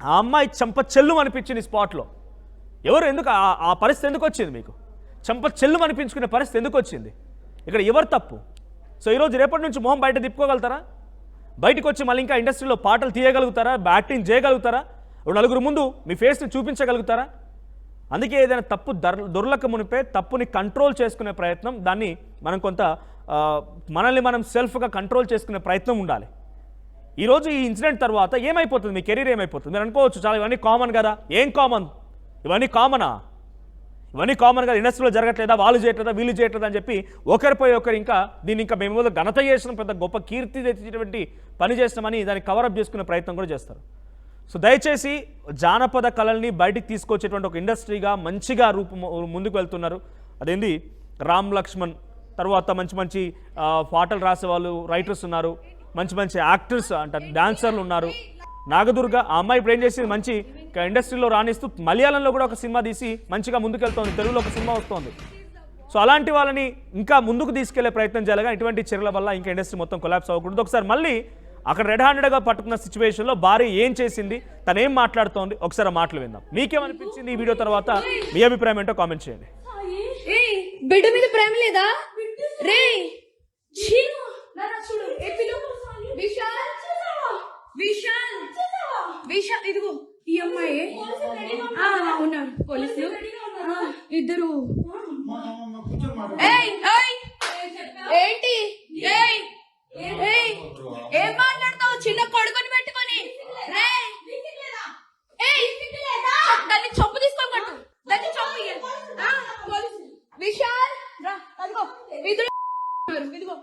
ఆ అమ్మాయి చెంప చెల్లు అనిపించింది స్పాట్లో. ఎందుకు ఆ పరిస్థితి ఎందుకు వచ్చింది, మీకు చెంప చెల్లు అనిపించుకునే పరిస్థితి ఎందుకు వచ్చింది? ఇక్కడ ఎవరు తప్పు? సో ఈరోజు రేపటి నుంచి మొహం బయట తిప్పుకోగలుగుతారా? బయటకు వచ్చి మళ్ళీ ఇంకా ఇండస్ట్రీలో పాటలు తీయగలుగుతారా? యాక్టింగ్ చేయగలుగుతారా? నలుగురు ముందు మీ ఫేస్ని చూపించగలుగుతారా? అందుకే ఏదైనా తప్పు దొరలక మునిపే తప్పుని కంట్రోల్ చేసుకునే ప్రయత్నం, దాన్ని మనం కొంత మనల్ని మనం సెల్ఫ్గా కంట్రోల్ చేసుకునే ప్రయత్నం ఉండాలి. ఈరోజు ఈ ఇన్సిడెంట్ తర్వాత ఏమైపోతుంది, మీ కెరీర్ ఏమైపోతుంది? మీరు అనుకోవచ్చు చాలా ఇవన్నీ కామన్ కదా. ఏం కామన్? ఇవన్నీ కామనా? ఇవన్నీ కామన్ కదా. ఇండస్ట్రీలో జరగట్లేదా, వాళ్ళు చేయట్లేదా, వీళ్ళు చేయట్లేదా అని చెప్పి ఒకరిపై ఒకరు ఇంకా దీన్ని ఇంకా మేము ఘనత చేసిన పెద్ద గొప్ప కీర్తి తెచ్చేటువంటి పని చేస్తామని దాన్ని కవరప్ చేసుకునే ప్రయత్నం కూడా చేస్తారు. సో దయచేసి జానపద కళల్ని బయటికి తీసుకొచ్చేటువంటి ఒక ఇండస్ట్రీగా మంచిగా ముందుకు వెళ్తున్నారు. అదేంది రామ్ లక్ష్మణ్, తర్వాత మంచి మంచి పాటలు రాసేవాళ్ళు, రైటర్స్ ఉన్నారు, మంచి మంచి యాక్టర్స్ అంటే డాన్సర్లు ఉన్నారు. నాగదుర్గ ఆ అమ్మాయి ఇప్పుడు ఏం చేసింది, మంచి ఇండస్ట్రీలో రాణిస్తూ మలయాళంలో కూడా ఒక సినిమా తీసి మంచిగా ముందుకెళ్తోంది, తెలుగులో ఒక సినిమా వస్తోంది. సో అలాంటి వాళ్ళని ఇంకా ముందుకు తీసుకెళ్లే ప్రయత్నం చేయాలి. ఇటువంటి చర్యల వల్ల ఇంకా ఇండస్ట్రీ మొత్తం కొలాప్స్ అవ్వకూడదు. ఒకసారి మళ్ళీ అక్కడ రెడ్ హ్యాండెడ్గా పట్టుకున్న సిచ్యువేషన్లో భార్య ఏం చేసింది, తను ఏం మాట్లాడుతోంది, ఒకసారి మాటలు విందాం. మీకేమనిపించింది ఈ వీడియో తర్వాత? మీ అభిప్రాయం ఏంటో కామెంట్ చేయండి. బిడ్డ మీద ప్రేమ లేదా రే? విశాల్ ఇదిగో ఈ అమ్మాయి ఉన్నారు పోలీసులు ఇద్దరు. ఏంటి ఏం మాట్లాడతావు చిన్న కొడుకుని పెట్టుకొని? దాన్ని చంపు తీసుకోకట్టు, దాన్ని చంపు. విశాల్ అదిగో ఇదిగో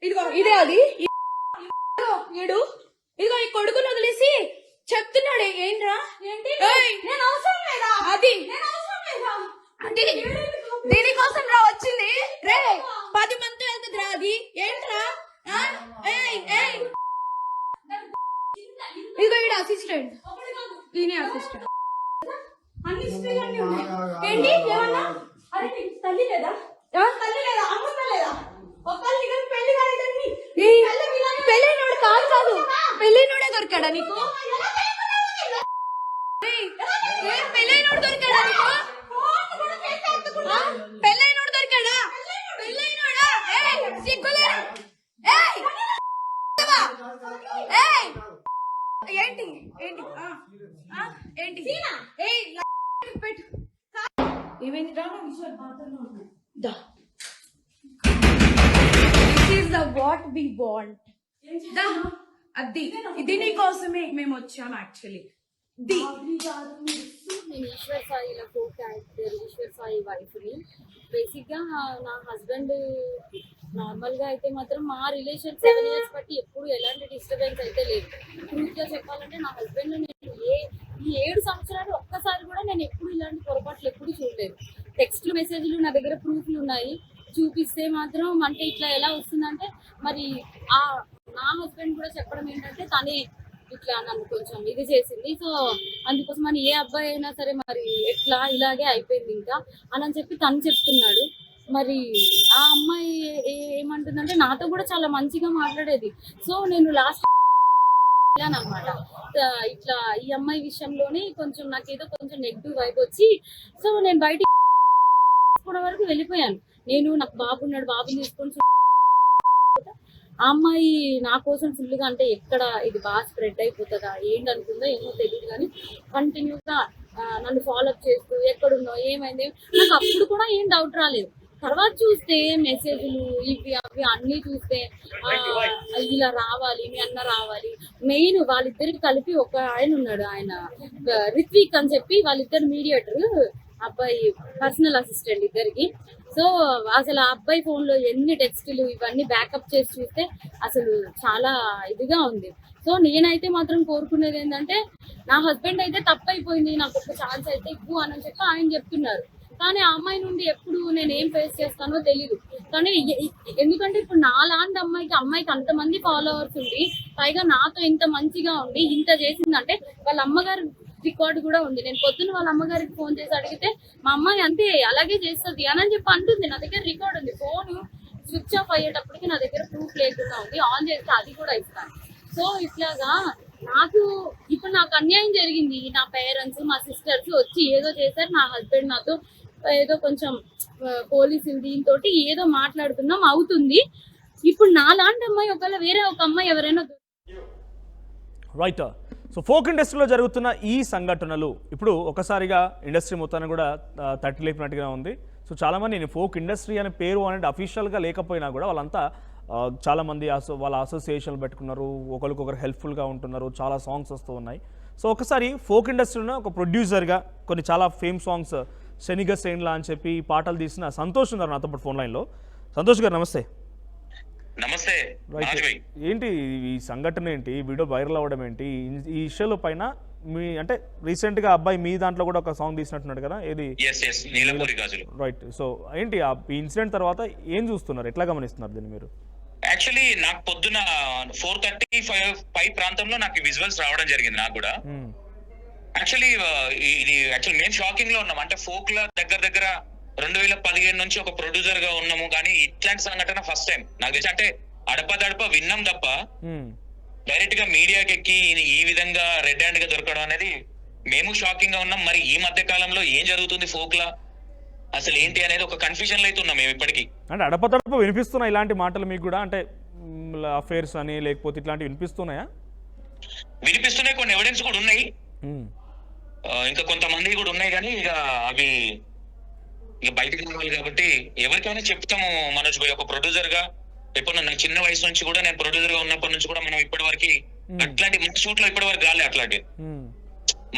ఇదిగో ఇదే అది ఈడు ఇదిగో ఈ కొడుకుని వదిలేసి చెప్తున్నాడు. ఏంట్రా? అది దీనికోసం రా వచ్చింది రే. 10 మంది వెళ్తుంది రా. అది ఏంట్రా? ఇదిగో ఈడ అసిస్టెంట్, ఈయన అసిస్టెంట్. అన్ని ఏంటి ఏమన్నా? అరే నీకు తల్లి లేదా? తల్లి లేదా? అమ్మ లేదా? పెళ్లి పెళ్ళైన పెళ్ళైనోడే దొరికాడా నీకు? పెళ్ళైనోడు దొరికాడా నీకు? పెళ్ళైనోడు దొరికాడా? పెళ్ళైనోడా? సిగ్గులే. ఏంటి ఏంటి ఏంటి పెట్టు. ఏమైంది? రా విషయాలు బాత్రూంలో ఉన్నాయి. దా. This is the what we want. దా. అది ఇది నీ కోసమే మేము వచ్చాం యాక్చువల్లీ. నేను ఈశ్వర్ సాయిల కో క్యారెక్టర్ ఈశ్వర్ సాయి వైఫ్ని. బేసిక్గా నా హస్బెండ్ నార్మల్గా అయితే మాత్రం మా రిలేషన్ 7 years బట్టి ఎప్పుడు ఎలాంటి డిస్టర్బెన్స్ అయితే లేదు. ట్రూత్గా చెప్పాలంటే నా హస్బెండ్ నేను ఈ 7 సంవత్సరాలు ఒక్కసారి కూడా నేను ఎప్పుడు ఇలాంటి పొరపాట్లు ఎప్పుడు చూడలేదు. టెక్స్ట్లు మెసేజ్లు నా దగ్గర ప్రూఫ్లు ఉన్నాయి. చూపిస్తే మాత్రం అంటే ఇట్లా ఎలా వస్తుందంటే మరి నా హస్బెండ్ కూడా చెప్పడం ఏంటంటే తనే ఇట్లా నన్ను కొంచెం ఇది చేసింది. సో అందుకోసం అని ఏ అబ్బాయి అయినా సరే మరి ఎట్లా ఇలాగే అయిపోయింది ఇంకా అని చెప్పి తను చెప్తున్నాడు. మరి ఆ అమ్మాయి ఏమంటుందంటే నాతో కూడా చాలా మంచిగా మాట్లాడేది. సో నేను లాస్ట్ అనమాట ఇట్లా ఈ అమ్మాయి విషయంలోనే కొంచెం నాకేదో కొంచెం నెగిటివ్ వైబ్ వచ్చి సో నేను బయటికి వరకు వెళ్ళిపోయాను. నేను నాకు బాబు ఉన్నాడు, బాబుని తీసుకొని ఆ అమ్మాయి నా కోసం ఫుల్గా అంటే ఎక్కడ ఇది బాగా స్ప్రెడ్ అయిపోతుందా ఏంటి అనుకుందో ఏమో తెలియదు కానీ కంటిన్యూగా నన్ను ఫాలోఅప్ చేస్తూ ఎక్కడున్నావు ఏమైంది నాకు అప్పుడు కూడా ఏం డౌట్ రాలేదు. తర్వాత చూస్తే మెసేజ్లు ఇవి అవి అన్నీ చూస్తే ఇలా రావాలి మీ అన్న రావాలి. మెయిన్ వాళ్ళిద్దరికి కలిపి ఒక ఆయన ఉన్నాడు, ఆయన రిత్విక్ అని చెప్పి వాళ్ళిద్దరు మీడియేటర్, అబ్బాయి పర్సనల్ అసిస్టెంట్ ఇద్దరికి. సో అసలు ఆ అబ్బాయి ఫోన్లో ఎన్ని టెక్స్టులు ఇవన్నీ బ్యాకప్ చేసి చూస్తే అసలు చాలా ఇదిగా ఉంది. సో నేనైతే మాత్రం కోరుకునేది ఏంటంటే నా హస్బెండ్ అయితే తప్పైపోయింది, నాకు ఒక ఛాన్స్ అయితే ఇవ్వు అని చెప్పి ఆయన చెప్తున్నారు. కానీ ఆ అమ్మాయి నుండి ఎప్పుడు నేను ఏం ఫేస్ చేస్తానో తెలీదు. కానీ ఎందుకంటే ఇప్పుడు నా లాంటి అమ్మాయికి అంతమంది ఫాలోవర్స్ ఉండి పైగా నాతో ఇంత మంచిగా ఉండి ఇంత చేసిందంటే వాళ్ళ అమ్మగారు రికార్డు కూడా ఉంది. నేను పొద్దున్న వాళ్ళ అమ్మగారికి ఫోన్ చేసి అడిగితే మా అమ్మాయి అంతే అలాగే చేస్తుంది అని చెప్పి అంటుంది. నా దగ్గర రికార్డు ఉంది. ఫోన్ స్విచ్ ఆఫ్ అయ్యేటప్పటికి నా దగ్గర ప్రూఫ్ లేకుండా ఉంది. ఆన్ చేస్తే అది కూడా ఇస్తాను. సో ఇట్లాగా ఇప్పుడు నాకు అన్యాయం జరిగింది. నా పేరెంట్స్ మా సిస్టర్స్ వచ్చి ఏదో చేశారు. నా హస్బెండ్ నాతో ఏదో కొంచెం పోలీసులు దీంతో ఏదో మాట్లాడుతున్నాం అవుతుంది. ఇప్పుడు నా లాంటి అమ్మాయి ఒకవేళ వేరే ఒక అమ్మాయి ఎవరైనా రైట్. సో ఫోక్ ఇండస్ట్రీలో జరుగుతున్న ఈ సంఘటనలు ఇప్పుడు ఒకసారిగా ఇండస్ట్రీ మొత్తాన్ని కూడా తట్టి లేపినట్టుగా ఉంది. సో చాలామంది నేను ఫోక్ ఇండస్ట్రీ అనే పేరు అనేది అఫీషియల్గా లేకపోయినా కూడా వాళ్ళంతా చాలామంది వాళ్ళ అసోసియేషన్లు పెట్టుకున్నారు, ఒకరికొకరు హెల్ప్ఫుల్గా ఉంటున్నారు, చాలా సాంగ్స్ వస్తూ ఉన్నాయి. సో ఒకసారి ఫోక్ ఇండస్ట్రీలో ఒక ప్రొడ్యూసర్గా కొన్ని చాలా ఫేమ్ సాంగ్స్ శనిగ శ్రేణిలా అని చెప్పి పాటలు తీసిన సంతోష్ ఉన్నారు నాతో పాటు ఫోన్ లైన్లో. సంతోష్ గారు నమస్తే. నమస్తే. ఏంటి ఈ సంఘటన, ఏంటి వీడియో వైరల్ అవ్వడం ఏంటి, ఈ ఇష్యూల పైన మీ అంటే రీసెంట్ గా అబ్బాయి మీ దాంట్లో కూడా ఒక సాంగ్ తీసినట్టున్నాడు కదా, ఏది రైట్. సో ఏంటి ఆ ఇన్సిడెంట్ తర్వాత ఏం చూస్తున్నారు, ఎట్లా గమనిస్తున్నారు దీన్ని మీరు? యాక్చువల్లీ నాకు పొద్దున 4:35 ప్రాంతంలో నాకు విజువల్స్ రావడం జరిగింది. నాకు కూడా యాక్చువల్లీ మేము షాకింగ్ లో ఉన్నాం. అంటే ఫోక్ లో దగ్గర 2015 నుంచి ఒక ప్రొడ్యూసర్ గా ఉన్నాము, కానీ ఇట్లాంటి సంఘటన ఫస్ట్ టైం నాకు తెలిసి. అంటే అడపదడప విన్నాం తప్ప డైరెక్ట్ గా మీడియాకి ఎక్కి ఈ విధంగా రెడ్ హ్యాండ్ గా దొరకడం అనేది మేము షాకింగ్ గా ఉన్నాం. మరి ఈ మధ్య కాలంలో ఏం జరుగుతుంది ఫోక్ లా, అసలు ఏంటి అనేది ఒక కన్ఫ్యూజన్ లో అయితే ఉన్నాం మేము ఇప్పటికీ. అంటే అడపదడప వినిపిస్తున్నాయి ఇలాంటి మాటలు మీకు కూడా, అంటే అఫేర్స్ అని లేకపోతే ఇట్లాంటివి వినిపిస్తున్నాయా? వినిపిస్తున్నాయి, కొన్ని ఎవిడెన్స్ కూడా ఉన్నాయి, ఇంకా కొంతమంది కూడా ఉన్నాయి, కానీ ఇక అవి బయటకు రావాలి కాబట్టి ఎవరికైనా చెప్తాము. మనోజ్ భాయ్ ఒక ప్రొడ్యూసర్ గా ఎప్పుడు నా చిన్న వయసు నుంచి కూడా నేను ప్రొడ్యూసర్ గా ఉన్నప్పటి నుంచి కూడా మనం ఇప్పటి వరకు అట్లాంటి షూట్ లో ఇప్పటి వరకు రాలే. అట్లాంటి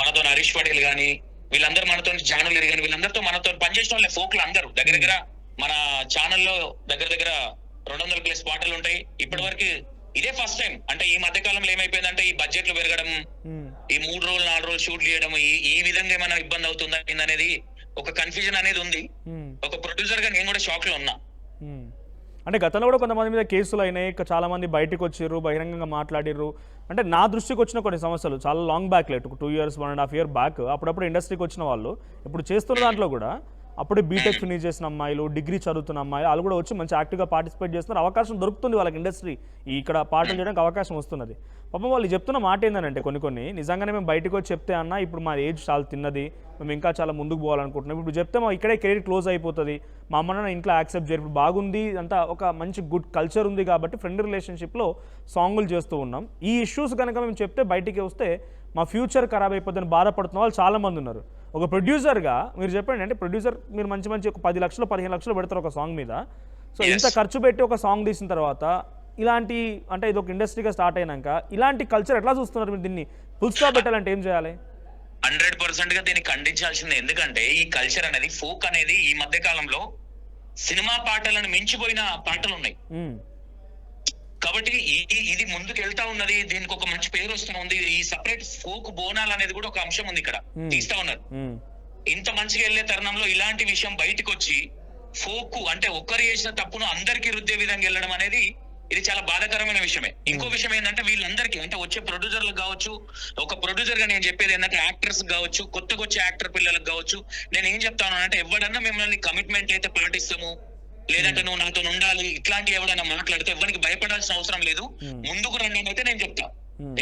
మనతో హరీష్ పటేల్ గానీ వీళ్ళందరూ మనతో జానులు కానీ వీళ్ళందరితో మనతో పనిచేసిన వాళ్ళే ఫోక్ లో అందరూ దగ్గర మన ఛానల్లో దగ్గర 200+ పాటలు ఉంటాయి. ఇప్పటి వరకు ఇదే ఫస్ట్ టైం. అంటే ఈ మధ్య కాలంలో ఏమైపోయిందంటే ఈ బడ్జెట్లు పెరగడం, ఈ 3 రోజులు 4 రోజులు షూట్ చేయడం, ఈ విధంగా ఏమైనా ఇబ్బంది అవుతుందా అనేది ఒక కన్ఫ్యూజన్ అనేది ఉంది. ఒక ప్రొడ్యూసర్ గా నేను కూడా షాక్ లో ఉన్నా. అంటే గతంలో కూడా కొంతమంది మీద కేసులు అయినాయి, చాలా మంది బయటకు వచ్చారు, బహిరంగంగా మాట్లాడిర్రు. అంటే నా దృష్టికి వచ్చిన కొన్ని సమస్యలు చాలా long back, 2 years 1.5 year back అప్పుడప్పుడు ఇండస్ట్రీకి వచ్చిన వాళ్ళు ఇప్పుడు చేస్తున్న దాంట్లో కూడా అప్పుడే బీటెక్ ఫినిష్ చేసిన అమ్మాయిలు, డిగ్రీ చదువుతున్న అమ్మాయిలు వాళ్ళు కూడా వచ్చి మంచి యాక్టివ్గా పార్టిసిపేట్ చేస్తున్నారు. అవకాశం దొరుకుతుంది వాళ్ళకి, ఇండస్ట్రీ ఇక్కడ పాటలు చేయడానికి అవకాశం వస్తున్నది. పాపం వాళ్ళు చెప్తున్న మాట ఏంటంటే కొన్ని నిజంగానే మేము బయటకు వచ్చి చెప్తే అన్న ఇప్పుడు మా ఏజ్ చాలా తిన్నది, మేము ఇంకా చాలా ముందుకు పోవాలనుకుంటున్నాం, ఇప్పుడు చెప్తే మా ఇక్కడే కెరీర్ క్లోజ్ అయిపోతుంది, మా అమ్మ నాన్న ఇంట్లో యాక్సెప్ట్ చేయరు, ఇప్పుడు బాగుంది అంతా ఒక మంచి గుడ్ కల్చర్ ఉంది కాబట్టి ఫ్రెండ్ రిలేషన్షిప్లో సాంగులు చేస్తూ ఉన్నాం, ఈ ఇష్యూస్ కనుక మేము చెప్తే బయటికి వస్తే మా ఫ్యూచర్ ఖరాబ్ అయిపోతుందని బాధపడుతున్న వాళ్ళు చాలామంది ఉన్నారు. ఒక ప్రొడ్యూసర్గా మీరు చెప్పండి, అంటే ప్రొడ్యూసర్ మీరు మంచి ఒక 10 లక్షలు 15 లక్షలు పెడతారు ఒక సాంగ్ మీద. సో ఇంత ఖర్చు పెట్టి ఒక సాంగ్ తీసిన తర్వాత ఇలాంటి, అంటే ఇది ఒక ఇండస్ట్రీగా స్టార్ట్ అయినాక ఇలాంటి కల్చర్ ఎట్లా చూస్తున్నారు మీరు? దీన్ని ఫుల్ స్టాప్ పెట్టాలంటే ఏం చేయాలి? 100% గా దీన్ని ఖండించాల్సిందే. ఎందుకంటే ఈ కల్చర్ అనేది, ఫోక్ అనేది ఈ మధ్య కాలంలో సినిమా పాటలను మించిపోయిన పాటలు ఉన్నాయి. కాబట్టి ఇది ముందుకు వెళ్తా ఉన్నది, దీనికి ఒక మంచి పేరు వస్తూ ఉంది. ఈ సపరేట్ ఫోక్ బోనాలు అనేది కూడా ఒక అంశం ఉంది ఇక్కడ, తీస్తా ఉన్నారు. ఇంత మంచిగా వెళ్లే తరుణంలో ఇలాంటి విషయం బయటకు వచ్చి ఫోక్ అంటే ఒక్కరు చేసిన తప్పును అందరికీ రుద్దే విధంగా వెళ్ళడం అనేది ఇది చాలా బాధాకరమైన విషయమే. ఇంకో విషయం ఏంటంటే వీళ్ళందరికీ, అంటే వచ్చే ప్రొడ్యూసర్లకు కావచ్చు, ఒక ప్రొడ్యూసర్ గా నేను చెప్పేది ఏంటంటే యాక్టర్స్ కావచ్చు, కొత్తగా వచ్చే యాక్టర్ పిల్లలకు కావచ్చు, నేను ఏం చెప్తాను అంటే ఎవడన్నా మిమ్మల్ని కమిట్మెంట్ అయితే పాటిస్తాము, లేదంటే నువ్వు నాతో ఉండాలి ఇట్లాంటి ఎవడైనా మాట్లాడితే ఎవరికి భయపడాల్సిన అవసరం లేదు, ముందుకు రండి అని అయితే నేను చెప్తా.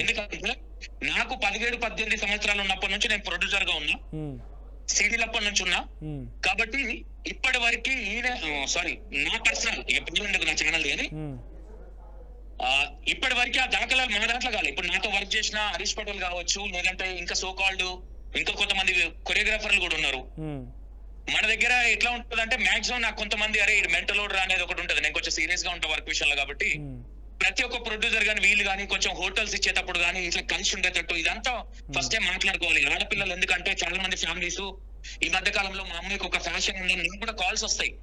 ఎందుకంటే నాకు 17-18 సంవత్సరాలు ఉన్నప్పటి నుంచి నేను ప్రొడ్యూసర్ గా ఉన్నా, సీడీలు అప్పటి నుంచి ఉన్నా. కాబట్టి ఇప్పటి వరకు నా పర్సనల్ నా ఛానల్ కానీ ఇప్పటి వరకు ఆ దాఖలాలు మన దాంట్లో కాదు. ఇప్పుడు నాతో వర్క్ చేసిన హరీష్ పటేల్ కావచ్చు, లేదంటే ఇంకా సోకాల్డ్ ఇంకా కొంతమంది కొరియోగ్రాఫర్లు కూడా ఉన్నారు. మన దగ్గర ఎట్లా ఉంటుంది అంటే మాక్సిమం నాకు కొంతమంది అరే ఇది మెంటల్ ఓడర్ అనేది ఒకటి ఉంటుంది, నేను కొంచెం సీరియస్ గా ఉంటా వర్క్ విషయంలో. కాబట్టి ప్రతి ఒక్క ప్రొడ్యూసర్ గానీ వీళ్ళు కానీ కొంచెం హోటల్స్ ఇచ్చేటప్పుడు కానీ ఇట్లా కలిసి ఉండేటట్టు ఇదంతా ఫస్ట్ టైం మాట్లాడుకోవాలి. ఆడపిల్లలు ఎందుకంటే చాలా మంది ఫ్యామిలీస్ ఈ మధ్య కాలంలో మా అమ్మాయికి ఒక ఫ్యాషన్ ఉందని నేను కూడా కాల్స్ వస్తాయి.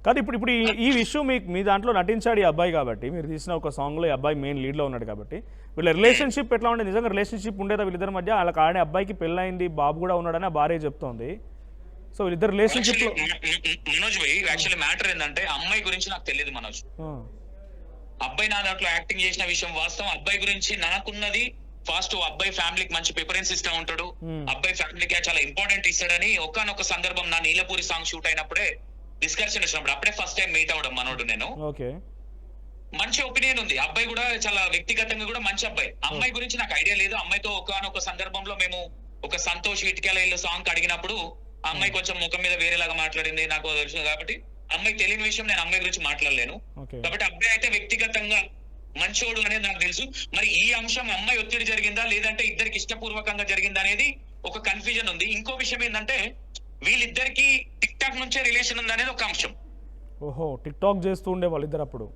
కానీ ఇప్పుడు ఈ విషయం మీ దాంట్లో నటించాడు ఈ అబ్బాయి కాబట్టి, మీరు తీసిన ఒక సాంగ్లో ఈ అబ్బాయి మెయిన్ లీడ్లో ఉన్నాడు కాబట్టి, వీళ్ళ రిలేషన్షిప్ ఎట్లా ఉండే? నిజంగా రిలేషన్షిప్ ఉండేదా వీళ్ళిద్దరి మధ్య? వాళ్ళకి ఆడే అబ్బాయికి పెళ్ళైంది, బాబు కూడా ఉన్నాడని ఆ భార్య చెప్తోంది. సో వీళ్ళిద్దరు రిలేషన్షిప్ లో మనోజ్ భాయ్ యాక్చువల్లీ మ్యాటర్ ఏంటంటే అమ్మాయి గురించి నాకు తెలియదు మనోజ్. అబ్బాయి నా దాంట్లో యాక్టింగ్ చేసిన విషయం వాస్తవం. అబ్బాయి గురించి నాకున్నది ఫస్ట్ అబ్బాయి ఫ్యామిలీకి మంచి ప్రిఫరెన్స్ ఇస్తా ఉంటాడు, అబ్బాయి ఫ్యామిలీకి చాలా ఇంపార్టెంట్ ఇస్తాడని ఒకానొక సందర్భం నా నీలపూరి సాంగ్ షూట్ అయినప్పుడే డిస్కషన్ వచ్చినప్పుడు అప్పుడే ఫస్ట్ టైం మీట్ అవ్వడం మనోడు నేను. మంచి ఒపీనియన్ ఉంది, అబ్బాయి కూడా చాలా వ్యక్తిగతంగా కూడా మంచి అబ్బాయి. అమ్మాయి గురించి నాకు ఐడియా లేదు. అమ్మాయితో ఒకానొక సందర్భంలో మేము ఒక సంతోష్ ఇటుకెల ఇల్లు సాంగ్ అడిగినప్పుడు అమ్మాయి కొంచెం ముఖం మీద వేరేలాగా మాట్లాడింది, నాకు తెలుసు. కాబట్టి అమ్మాయి తెలియని విషయం నేను అమ్మాయి గురించి మాట్లాడలేను. కాబట్టి అబ్బాయి అయితే వ్యక్తిగతంగా మంచోడు అనేది నాకు తెలుసు. మరి ఈ అంశం అమ్మాయి ఒత్తిడి జరిగిందా లేదంటే ఇద్దరికి ఇష్టపూర్వకంగా జరిగిందా అనేది ఒక కన్ఫ్యూజన్ ఉంది. ఇంకో విషయం ఏంటంటే వీళ్ళిద్దరికి టిక్ టాక్ నుంచే రిలేషన్ ఉంది అనేది ఒక అంశం. ఓహో, టిక్ టాక్ చేస్తూ ఉండే వాళ్ళిద్దరు అప్పుడు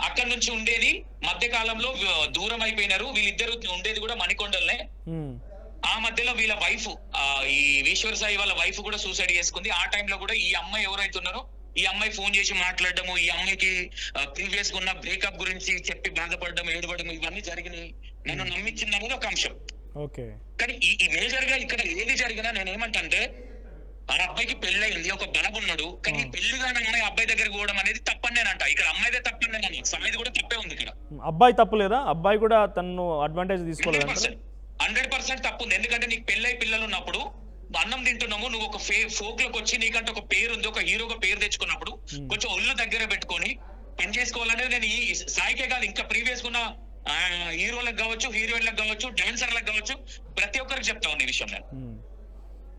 అక్కడ నుంచి ఉండేది. మధ్య కాలంలో దూరం అయిపోయినారు. వీళ్ళిద్దరు ఉండేది కూడా మణికొండలనే. ఆ మధ్యలో వీళ్ళ వైఫ్, ఈ ఈశ్వర్ సాయి వాళ్ళ వైఫ్ కూడా సూసైడ్ చేసుకుంది. ఆ టైంలో కూడా ఈ అమ్మాయి ఎవరైతే ఉన్నారో ఈ అమ్మాయి ఫోన్ చేసి మాట్లాడడము, ఈ అమ్మాయికి ప్రీవియస్ గా ఉన్న బ్రేకప్ గురించి చెప్పి బాధపడడం, ఏడవడం ఇవన్నీ జరిగినాయి. నన్ను నమ్మించింది అనేది ఒక అంశం. కానీ ఈ మేజర్ గా ఇక్కడ ఏది జరిగినా నేను ఏమంటే ఆ అబ్బాయికి పెళ్లి అయింది, ఒక బాబు ఉన్నాడు. కానీ పెళ్లి కాని అమ్మాయి అబ్బాయి దగ్గరికి పోవడం అనేది తప్పని నేనంట. ఇక్కడ అమ్మాయిదే తప్పని నేను, సాయిది కూడా తప్పే ఉంది ఇక్కడ. అబ్బాయి తప్పు లేదా? అబ్బాయి కూడా తను అడ్వాంటేజ్ తీసుకోలేదు. 100% తప్పు ఉంది. ఎందుకంటే నీకు పెళ్ళై పిల్లలు ఉన్నప్పుడు అన్నం తింటున్నాము, నువ్వు ఒక ఫోక్ లోకి వచ్చి నీకంటే ఒక పేరు ఉంది, ఒక హీరోగా పేరు తెచ్చుకున్నప్పుడు కొంచెం ఒళ్ళు దగ్గర పెట్టుకొని పని చేసుకోవాలనేది నేను ఈ సాయికే కాదు ఇంకా ప్రీవియస్ ఉన్న హీరోలకు కావచ్చు, హీరోయిన్లకు కావచ్చు, డాన్సర్లకు కావచ్చు, ప్రతి ఒక్కరికి చెప్తా ఉంది ఈ విషయం నేను.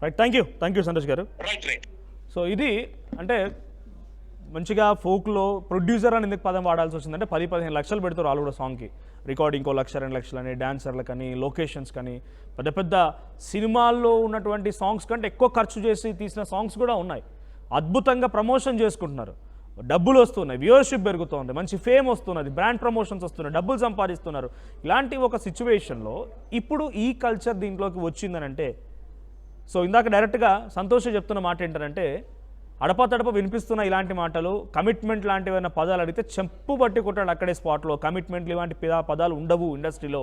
రైట్, థ్యాంక్ యూ సంతోష్ గారు. రైట్. సో ఇది అంటే మంచిగా ఫోక్లో ప్రొడ్యూసర్ అని ఎందుకు పదం వాడాల్సి వచ్చిందంటే 10-15 లక్షలు పెడతారు వాళ్ళు కూడా సాంగ్కి, రికార్డింగ్ 1 లక్ష 2 లక్షలు అని, డాన్సర్లకు కానీ, లొకేషన్స్ కానీ, పెద్ద పెద్ద సినిమాల్లో ఉన్నటువంటి సాంగ్స్ కంటే ఎక్కువ ఖర్చు చేసి తీసిన సాంగ్స్ కూడా ఉన్నాయి. అద్భుతంగా ప్రమోషన్ చేసుకుంటున్నారు, డబ్బులు వస్తున్నాయి, వ్యూవర్షిప్ పెరుగుతుంది, మంచి ఫేమ్ వస్తున్నది, బ్రాండ్ ప్రమోషన్స్ వస్తున్నాయి, డబ్బులు సంపాదిస్తున్నారు. ఇలాంటి ఒక సిచ్యువేషన్లో ఇప్పుడు ఈ కల్చర్ దీంట్లోకి వచ్చిందని అంటే, సో ఇందాక డైరెక్ట్గా సంతోష్ చెప్తున్న మాట ఏంటంటే అడపతడప వినిపిస్తున్న ఇలాంటి మాటలు, కమిట్మెంట్ లాంటివైనా పదాలు అడిగితే చెంపు పట్టి కొట్టాడు అక్కడే స్పాట్లో. కమిట్మెంట్లు ఇలాంటి పదాలు ఉండవు ఇండస్ట్రీలో.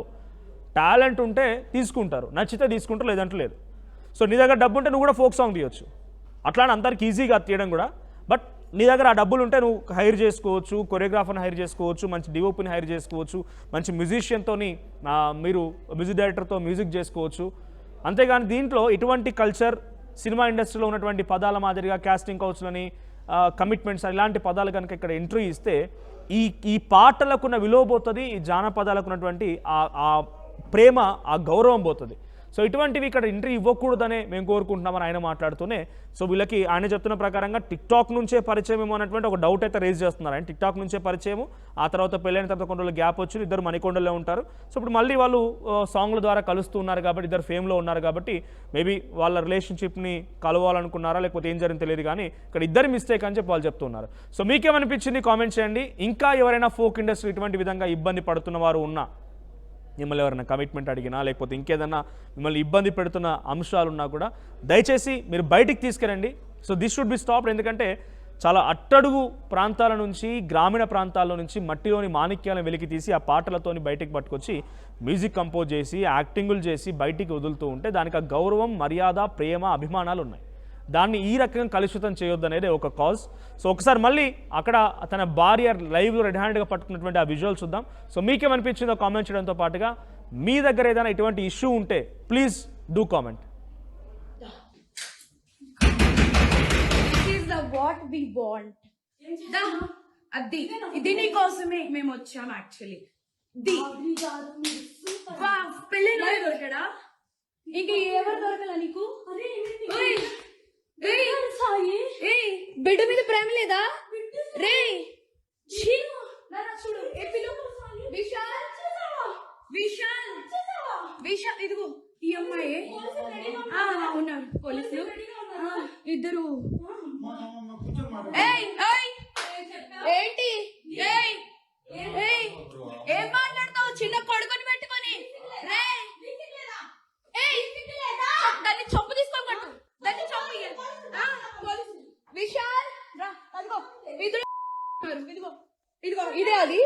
టాలెంట్ ఉంటే తీసుకుంటారు, నచ్చితే తీసుకుంటారు, లేదంటే లేదు. సో నీ దగ్గర డబ్బు ఉంటే నువ్వు కూడా ఫోక్ సాంగ్ తీయొచ్చు, అట్లానే అందరికి ఈజీగా తీయడం కూడా. బట్ నీ దగ్గర ఆ డబ్బులు ఉంటే నువ్వు హైర్ చేసుకోవచ్చు, కొరియోగ్రాఫర్ని హైర్ చేసుకోవచ్చు, మంచి డిఓపిని హైర్ చేసుకోవచ్చు, మంచి మ్యూజిషియన్తో మీరు మ్యూజిక్ డైరెక్టర్తో మ్యూజిక్ చేసుకోవచ్చు. అంతేగాని దీంట్లో ఇటువంటి కల్చర్ సినిమా ఇండస్ట్రీలో ఉన్నటువంటి పదాల మాదిరిగా కాస్టింగ్ కౌచ్లని కమిట్మెంట్స్ ఇలాంటి పదాలు కనుక ఇక్కడ ఎంట్రీ ఇస్తే ఈ పాటలకున్న విలువ పోతుంది, ఈ జానపదాలకు ఉన్నటువంటి ఆ ప్రేమ, ఆ గౌరవం పోతుంది. సో ఇటువంటివి ఇక్కడ ఎంట్రీ ఇవ్వకూడదనే మేము కోరుకుంటున్నామని ఆయన మాట్లాడుతూనే, సో వీళ్ళకి ఆయన చెప్తున్న ప్రకారంగా టిక్టాక్ నుంచే పరిచయం ఏమో అన్నటువంటి ఒక డౌట్ అయితే రేజ్ చేస్తున్నారు. ఆయన టిక్టాక్ నుంచే పరిచయము, ఆ తర్వాత పెళ్ళైన తర్వాత కొన్ని రోజులు గ్యాప్ వచ్చి ఇద్దరు మణికొండలో ఉంటారు. సో ఇప్పుడు మళ్ళీ వాళ్ళు సాంగ్ల ద్వారా కలుస్తూ ఉన్నారు కాబట్టి, ఇద్దరు ఫేమ్లో ఉన్నారు కాబట్టి మేబీ వాళ్ళ రిలేషన్షిప్ని కలవాలనుకున్నారా లేకపోతే ఏం జరిగింది తెలియదు, కానీ ఇక్కడ ఇద్దరు మిస్టేక్ అని చెప్పి వాళ్ళు చెప్తున్నారు. సో మీకేమనిపించింది కామెంట్ చేయండి. ఇంకా ఎవరైనా ఫోక్ ఇండస్ట్రీ ఇటువంటి విధంగా ఇబ్బంది పడుతున్న వారు ఉన్నా, మిమ్మల్ని ఎవరైనా కమిట్మెంట్ అడిగినా లేకపోతే ఇంకేదన్నా మిమ్మల్ని ఇబ్బంది పెడుతున్న అంశాలున్నా కూడా దయచేసి మీరు బయటికి తీసుకురండి. So this should be stopped. ఎందుకంటే చాలా అట్టడుగు ప్రాంతాల నుంచి, గ్రామీణ ప్రాంతాల్లో నుంచి మట్టిలోని మాణిక్యాలను వెలికి తీసి ఆ పాటలతోని బయటికి పట్టుకొచ్చి మ్యూజిక్ కంపోజ్ చేసి యాక్టింగులు చేసి బయటికి వదులుతూ ఉంటే దానికి ఆ గౌరవం, మర్యాద, ప్రేమ, అభిమానాలు ఉన్నాయి. దాన్ని ఈ రకంగా కలుషితం చేయొద్దు అనేది ఒక కాజ్. సో ఒకసారి మళ్ళీ అక్కడ తన భార్య లైవ్లో రెడ్ హ్యాండ్గా పట్టుకున్నటువంటి ఆ విజువల్ చూద్దాం. సో మీకేమనిపించిందో కామెంట్ చేయడంతో పాటుగా మీ దగ్గర ఏదైనా ఇటువంటి ఇష్యూ ఉంటే please do comment. What we want అది ఇది నీ కోసమే మేము వచ్చాం యాక్చువల్లీ. పెళ్ళి దొరికాడా? ఇంక ఎవరు దొరకలా నీకు? బిడ్డ మీద ప్రేమ లేదా రే? విశాల్ ఇదిగో ఈ అమ్మాయి ఉన్నారు పోలీసులు ఇద్దరు. ఏంటి ఏం మాట్లాడతావు? చిన్న కొడుకుని పెట్టుకొని దాన్ని చంపు తీసుకోకట్టు, దాన్ని చంపు. విశాల్ రా, అదిగో ఇదిగో ఇదిగో ఇదే అది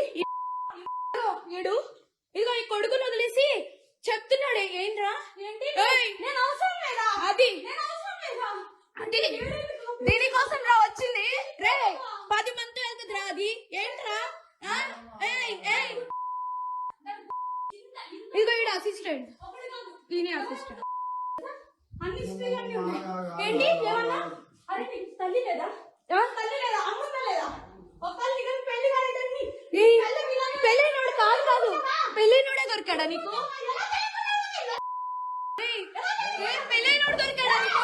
ఏడు. ఇదిగో ఈ కొడుకుని వదిలేసి చెప్తున్నాడు ఏంట్రా? అది దీనికోసం రా వచ్చింది రే. 10 మంది వెళ్తుందిరా అది ఏంట్రా? ఇదిగో ఈడ అసిస్టెంట్, దీని అసిస్టెంట్. అన్ని స్త్రీలన్నీ ఉన్నాయి. ఏంటి ఏమన్నా? అరే నీకు తల్లి లేదా? తల్లి లేదా? అమ్మ లేదా? పెళ్ళైనోడు కాదు, పెళ్ళైనోడే దొరికాడా నీకు? పెళ్ళైనోడు దొరికాడా నీకు?